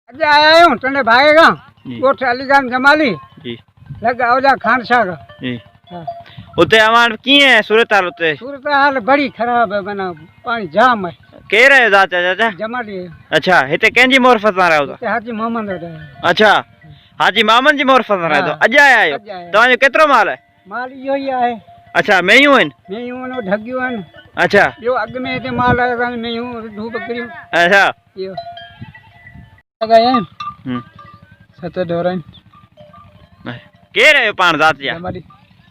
अॼु आया हूँ टंडे भागेगा जी। गोठ अलीगंज जमाली जी लगा ओजा खान शाह जी हाँ। उते अवान कीअं है सूरत हाल उते सूरत हाल बड़ी खराब है मना पानी जाम है केर है चाचा चाचा जमाली अच्छा हिते कंहिंजी मोरफत सां रहो था हाजी मोहम्मद रहे अच्छा हाजी मामन जी मोरफत सां रहो हाँ। अॼु आया आहियो अॼु आया आहियूं। तव्हांजो केतिरो माल आहे माल इहो ई आहे अच्छा मेयूं आहिनि मेयूं आहिनि ढगियूं आहिनि अच्छा ॿियो अॻु में हिते माल आहे असांजो मेयूं धूप बकरियूं अच्छा इहो लॻाया आहिनि हम्म 7 ढोर आहिनि केर आहियो पाण ज़ात जा जमाली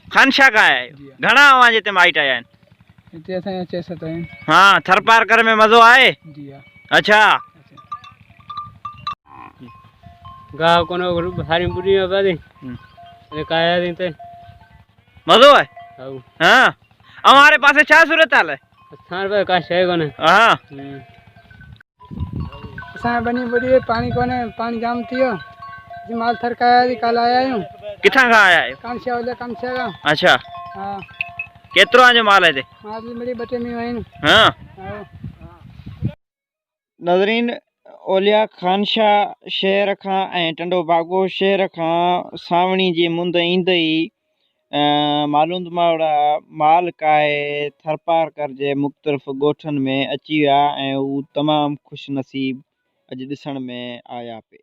खानशा खां आया आहियो घणा अवां जे हिते माइट आया आहिनि हिते असांजा 6-7 आहिनि हाँ थरपार कर में मज़ो आहे जी हा अच्छा गाँव कोनो सारी बुढ़ी में बादी अरे काया दिन ते मज़ो आहे हाउ हाँ हमारे पासे छा सूरत हाल है स्थान पर का शय कोने हाँ असां बनी बुढ़ी पानी कोने पानी जाम थियो जी माल थरकाया दी कल आया आहियूं किथां खां आया आहियो कांसिया वाले कांसिया का अच्छा हाँ केतिरो जो माल है हिते माल भी बड़ी बटे में आहिनि हाँ हाउ नज़रीन ओलिया खानशाह शहर खां ऐं टंडो बागो शहर खां सावणी जी मुंद ईंदे ई मालूंदमाड़ा माल काए थरपार कर जे मुख़्तलिफ़ ॻोठनि में अची विया ऐं हू तमामु ख़ुशि नसीब अॼु ॾिसण में आया पे।